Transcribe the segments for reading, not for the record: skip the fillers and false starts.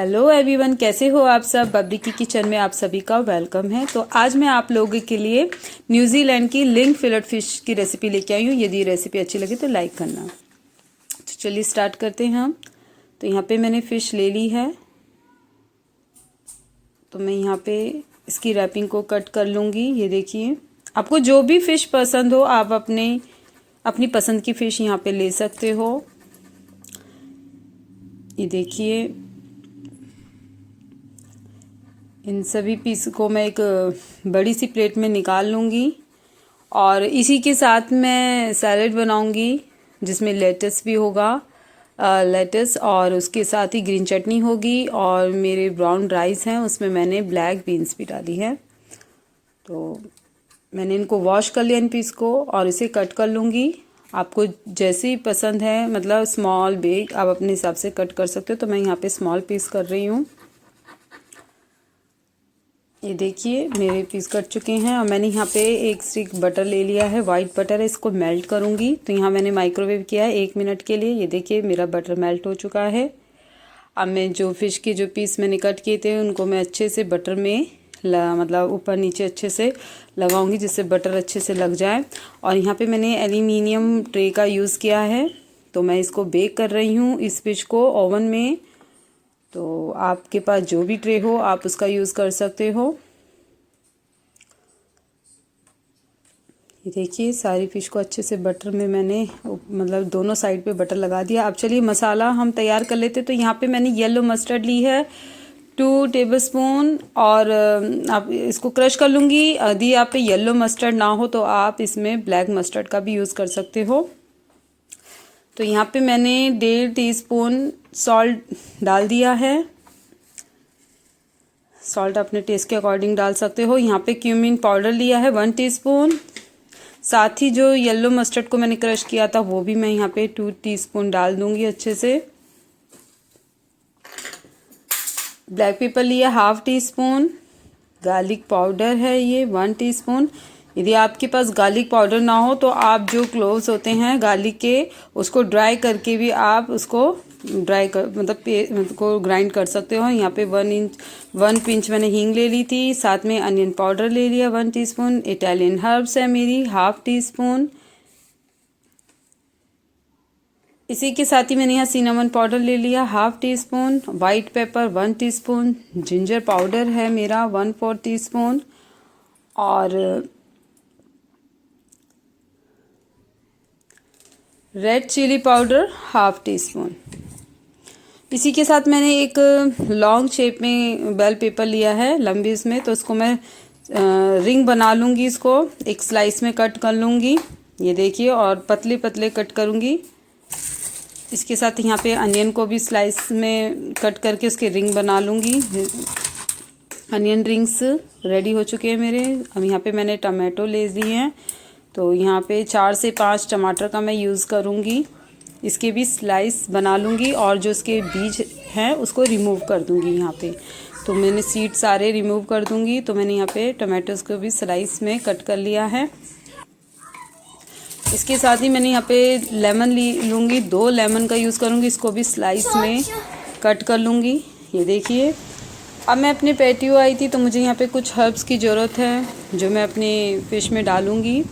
Hello everyone, कैसे हो आप सब। बबली की किचन में आप सभी का वेलकम है। तो आज मैं आप लोगों के लिए न्यूजीलैंड की लिंक फिलेट फिश की रेसिपी लेके आई हूँ। यदि रेसिपी अच्छी लगे तो लाइक करना। तो चलिए स्टार्ट करते हैं हम। तो यहाँ पे मैंने फ़िश ले ली है। तो मैं यहाँ पे इसकी रैपिंग को कट कर लूँगी। ये देखिए, आपको जो भी फ़िश पसंद हो आप अपनी पसंद की फ़िश यहाँ पे ले सकते हो। ये देखिए, इन सभी पीस को मैं एक बड़ी सी प्लेट में निकाल लूँगी और इसी के साथ मैं सैलेड बनाऊँगी जिसमें लेटस भी होगा, लेटस, और उसके साथ ही ग्रीन चटनी होगी। और मेरे ब्राउन राइस हैं, उसमें मैंने ब्लैक बीन्स भी डाली है। तो मैंने इनको वॉश कर लिया इन पीस को और इसे कट कर लूँगी। आपको जैसे ही पसंद है, मतलब स्मॉल बिग, आप अपने हिसाब से कट कर सकते हो। तो मैं यहाँ पे स्मॉल पीस कर रही हूँ। ये देखिए, मेरे पीस कट चुके हैं और मैंने यहाँ पे एक स्टिक बटर ले लिया है, वाइट बटर है। इसको मेल्ट करूँगी। तो यहाँ मैंने माइक्रोवेव किया है 1 मिनट के लिए। ये देखिए, मेरा बटर मेल्ट हो चुका है। अब मैं जो फ़िश के जो पीस मैंने कट किए थे उनको मैं अच्छे से बटर में मतलब ऊपर नीचे अच्छे से लगाऊंगी, जिससे बटर अच्छे से लग जाए। और यहाँ पे मैंने एल्यूमिनियम ट्रे का यूज़ किया है। तो मैं इसको बेक कर रही हूँ इस फ़िश को ओवन में। तो आपके पास जो भी ट्रे हो आप उसका यूज़ कर सकते हो। ये देखिए, सारी फ़िश को अच्छे से बटर में मैंने मतलब दोनों साइड पे बटर लगा दिया। अब चलिए मसाला हम तैयार कर लेते। तो यहाँ पे मैंने येलो मस्टर्ड ली है 2 टेबलस्पून, और आप इसको क्रश कर लूँगी। यदि आप पे येलो मस्टर्ड ना हो तो आप इसमें ब्लैक मस्टर्ड का भी यूज़ कर सकते हो। तो यहाँ पे मैंने 1.5 टीस्पून सॉल्ट डाल दिया है। सॉल्ट अपने टेस्ट के अकॉर्डिंग डाल सकते हो। यहाँ पे क्यूमिन पाउडर लिया है 1 टीस्पून। साथ ही जो येलो मस्टर्ड को मैंने क्रश किया था वो भी मैं यहाँ पे 2 टीस्पून डाल दूंगी अच्छे से। ब्लैक पेपर लिया 1/2 टीस्पून। गार्लिक पाउडर है ये 1 टीस्पून। यदि आपके पास गार्लिक पाउडर ना हो तो आप जो क्लोव्स होते हैं गार्लिक के, उसको ड्राई करके भी आप उसको मतलब को ग्राइंड कर सकते हो। यहाँ पे 1 पिंच मैंने हींग ले ली थी। साथ में अनियन पाउडर ले लिया 1 टीस्पून। इटालियन हर्ब्स है मेरी 1/2 टीस्पून। इसी के साथ ही मैंने यहाँ सिनेमन पाउडर ले लिया 1/2 teaspoon. White paper 1 teaspoon. Ginger powder है मेरा 1/4 टीस्पून। और रेड चिली पाउडर 1/2 टीस्पून। इसी के साथ मैंने एक लॉन्ग शेप में बेल पेपर लिया है, लंबी इसमें। तो इसको मैं रिंग बना लूँगी। इसको एक स्लाइस में कट कर लूँगी। ये देखिए, और पतले पतले कट करूँगी। इसके साथ यहाँ पे अनियन को भी स्लाइस में कट करके उसके रिंग बना लूँगी। अनियन रिंग्स रेडी हो चुके हैं मेरे। अब यहाँ पे मैंने टमाटो ले लिए हैं। तो यहाँ पे 4 से 5 टमाटर का मैं यूज़ करूँगी। इसके भी स्लाइस बना लूँगी और जो इसके बीज हैं उसको रिमूव कर दूँगी यहाँ पे। तो मैंने सीड सारे रिमूव कर दूँगी। तो मैंने यहाँ पे टमाटोज को भी स्लाइस में कट कर लिया है। इसके साथ ही मैंने यहाँ पे लेमन लूँगी, 2 लेमन का यूज़ करूँगी। इसको भी स्लाइस में कट कर लूँगी। ये देखिए, अब मैं अपने पैटियो आई थी तो मुझे यहाँ पे कुछ हर्ब्स की ज़रूरत है जो मैं अपने फ़िश में डालूँगी।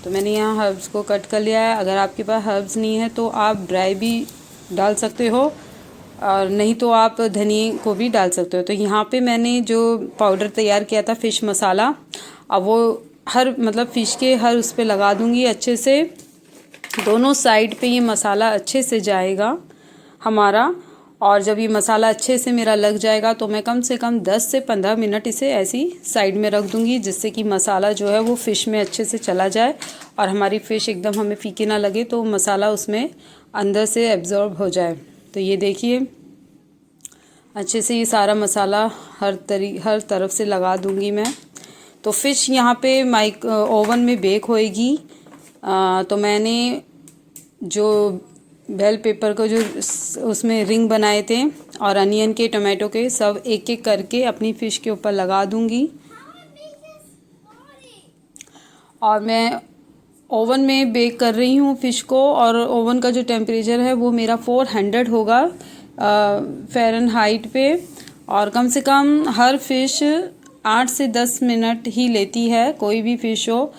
तो मैंने यहाँ हर्ब्स को कट कर लिया है। अगर आपके पास हर्ब्स नहीं है तो आप ड्राई भी डाल सकते हो, और नहीं तो आप धनिए को भी डाल सकते हो। तो यहाँ पे मैंने जो पाउडर तैयार किया था फ़िश मसाला, अब वो मतलब फ़िश के हर उस पर लगा दूँगी अच्छे से। दोनों साइड पे ये मसाला अच्छे से जाएगा हमारा। और जब ये मसाला अच्छे से मेरा लग जाएगा तो मैं कम से कम 10 से 15 मिनट इसे ऐसी साइड में रख दूंगी, जिससे कि मसाला जो है वो फ़िश में अच्छे से चला जाए और हमारी फ़िश एकदम हमें फीकी ना लगे, तो मसाला उसमें अंदर से एब्जॉर्ब हो जाए। तो ये देखिए, अच्छे से ये सारा मसाला हर तरफ से लगा दूंगी मैं। तो फ़िश यहाँ पे ओवन में बेक होएगी। तो मैंने जो बेल पेपर को जो उसमें रिंग बनाए थे और अनियन के, टमाटो के, सब एक एक करके अपनी फ़िश के ऊपर लगा दूंगी। और मैं ओवन में बेक कर रही हूँ फ़िश को। और ओवन का जो टेम्परेचर है वो मेरा 400 होगा। फ़ारेनहाइट पे, और कम से कम हर फ़िश 8 से 10 मिनट ही लेती है, कोई भी फ़िश हो।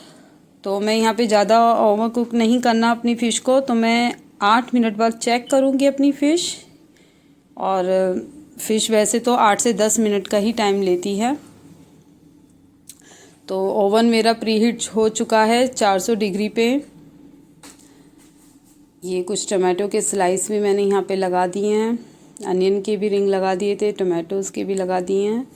तो मैं यहाँ पे ज़्यादा ओवर कुक नहीं करना अपनी फ़िश को, तो मैं 8 मिनट बाद चेक करूँगी अपनी फ़िश। और फ़िश वैसे तो 8 से 10 मिनट का ही टाइम लेती है। तो ओवन मेरा प्रीहीट हो चुका है 400 डिग्री पे। ये कुछ टमाटो के स्लाइस भी मैंने यहाँ पे लगा दिए हैं, अनियन के भी रिंग लगा दिए थे, टमाटोज़ के भी लगा दिए हैं।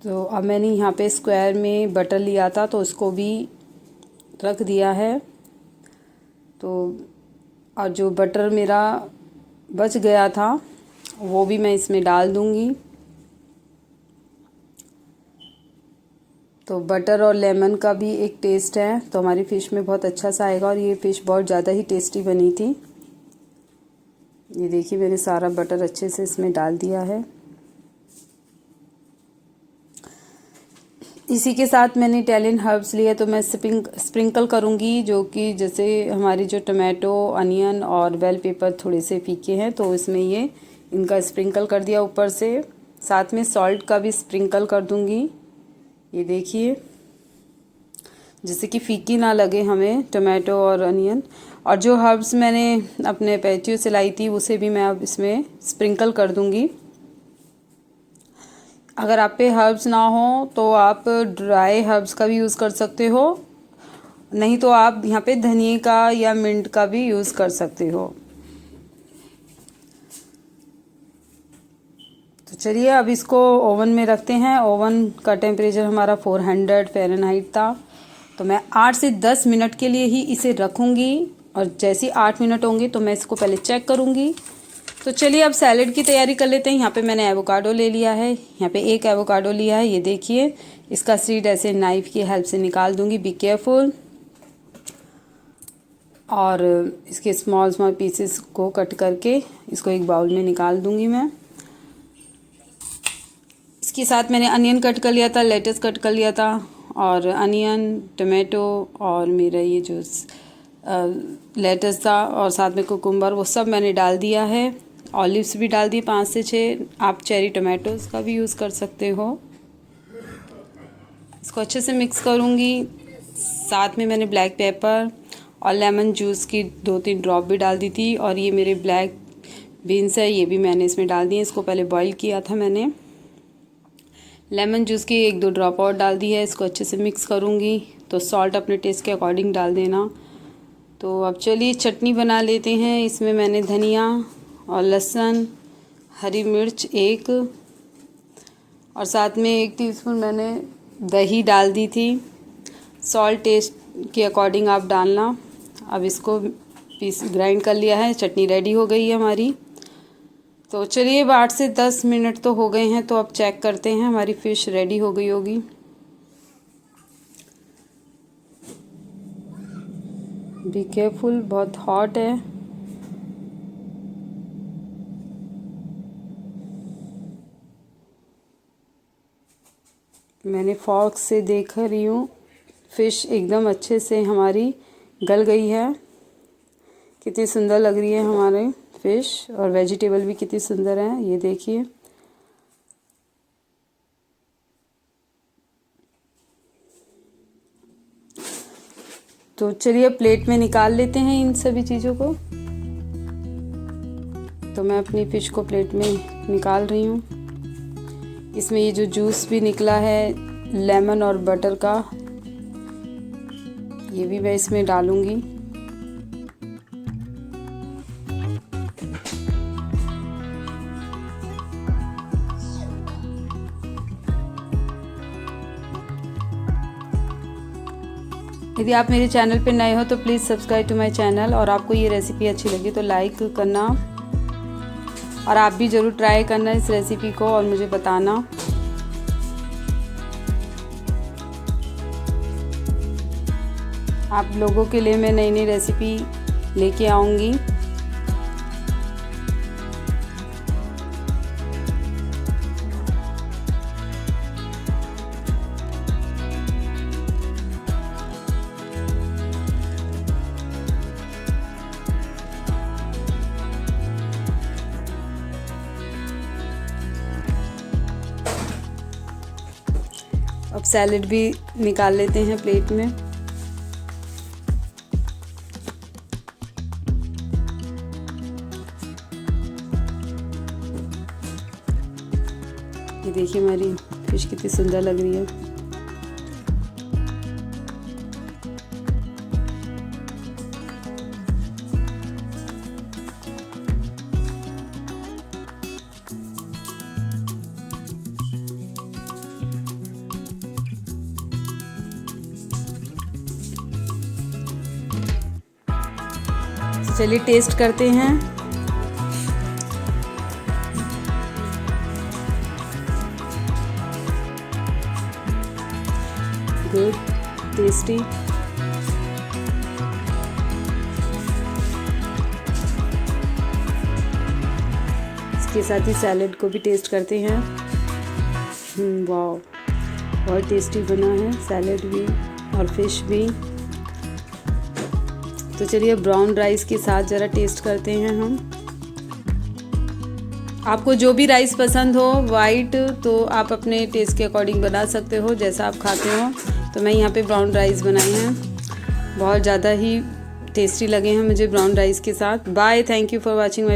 तो अब मैंने यहाँ पे स्क्वायर में बटर लिया था तो उसको भी रख दिया है। तो और जो बटर मेरा बच गया था वो भी मैं इसमें डाल दूँगी। तो बटर और लेमन का भी एक टेस्ट है तो हमारी फ़िश में बहुत अच्छा सा आएगा, और ये फ़िश बहुत ज़्यादा ही टेस्टी बनी थी। ये देखिए मैंने सारा बटर अच्छे से इसमें डाल दिया है। इसी के साथ मैंने इटालियन हर्ब्स लिए, तो मैं स्प्रिंकल करूँगी, जो कि जैसे हमारी जो टमाटो, अनियन और बेल पेपर थोड़े से फीके हैं तो इसमें ये इनका स्प्रिंकल कर दिया ऊपर से। साथ में सॉल्ट का भी स्प्रिंकल कर दूँगी। ये देखिए, जिससे कि फीकी ना लगे हमें टमाटो और अनियन। और जो हर्ब्स मैंने अपने पैटियो से लाई थी उसे भी मैं अब इसमें स्प्रिंकल कर दूँगी। अगर आप पे हर्ब्स ना हो तो आप ड्राई हर्ब्स का भी यूज़ कर सकते हो, नहीं तो आप यहाँ पे धनिए का या मिंट का भी यूज़ कर सकते हो। तो चलिए अब इसको ओवन में रखते हैं। ओवन का टेम्परेचर हमारा 400 फ़ारेनहाइट था। तो मैं 8 से 10 मिनट के लिए ही इसे रखूँगी, और जैसे ही 8 मिनट होंगे तो मैं इसको पहले चेक करूँगी। तो चलिए अब सैलेड की तैयारी कर लेते हैं। यहाँ पे मैंने एवोकाडो ले लिया है, यहाँ पे एक एवोकाडो लिया है। ये देखिए, इसका सीड ऐसे नाइफ़ की हेल्प से निकाल दूँगी, बी केयरफुल। और इसके स्मॉल स्मॉल पीसेस को कट करके इसको एक बाउल में निकाल दूँगी मैं। इसके साथ मैंने अनियन कट कर लिया था, लेटस कट कर लिया था, और अनियन, टमाटो और मेरा ये जो लेटस था और साथ में कुकुम्बर, वो सब मैंने डाल दिया है। ऑलिव्स भी डाल दिए 5 से 6। आप चेरी टमाटोज़ का भी यूज़ कर सकते हो। इसको अच्छे से मिक्स करूँगी। साथ में मैंने ब्लैक पेपर और लेमन जूस की 2-3 ड्रॉप भी डाल दी थी। और ये मेरे ब्लैक बीन्स है, ये भी मैंने इसमें डाल दिए। इसको पहले बॉईल किया था मैंने। लेमन जूस की 1-2 ड्रॉप और डाल दी है। इसको अच्छे से मिक्स करूँगी। तो सॉल्ट अपने टेस्ट के अकॉर्डिंग डाल देना। तो अब चलिए चटनी बना लेते हैं। इसमें मैंने धनिया और लहसुन, हरी मिर्च 1, और साथ में 1 टीस्पून मैंने दही डाल दी थी। सॉल्ट टेस्ट के अकॉर्डिंग आप डालना। अब इसको पीस ग्राइंड कर लिया है, चटनी रेडी हो गई है हमारी। तो चलिए अब 8 से 10 मिनट तो हो गए हैं, तो अब चेक करते हैं, हमारी फ़िश रेडी हो गई होगी। बी केयरफुल, बहुत हॉट है। मैंने फॉर्क से देख रही हूँ, फ़िश एकदम अच्छे से हमारी गल गई है। कितनी सुंदर लग रही है हमारे फ़िश, और वेजिटेबल भी कितनी सुंदर है, ये देखिए। तो चलिए प्लेट में निकाल लेते हैं इन सभी चीज़ों को। तो मैं अपनी फ़िश को प्लेट में निकाल रही हूँ। इसमें ये जो जूस भी निकला है लेमन और बटर का, ये भी मैं इसमें डालूँगी। यदि आप मेरे चैनल पर नए हो तो please subscribe to my channel, और आपको ये रेसिपी अच्छी लगी तो लाइक करना, और आप भी ज़रूर ट्राई करना इस रेसिपी को और मुझे बताना। आप लोगों के लिए मैं नई नई रेसिपी लेके आऊँगी। अब सैलेड भी निकाल लेते हैं प्लेट में। ये देखिए हमारी फिश कितनी सुंदर लग रही है। चलिए टेस्ट करते हैं। Good, tasty. इसके साथ ही सैलेड को भी टेस्ट करते हैं। वाह, बहुत टेस्टी बना है सैलेड भी और फिश भी। तो चलिए ब्राउन राइस के साथ ज़रा टेस्ट करते हैं हम। आपको जो भी राइस पसंद हो, वाइट तो आप अपने टेस्ट के अकॉर्डिंग बना सकते हो, जैसा आप खाते हो। तो मैं यहाँ पे ब्राउन राइस बनाए हैं, बहुत ज़्यादा ही टेस्टी लगे हैं मुझे ब्राउन राइस के साथ। Bye, thank you for watching my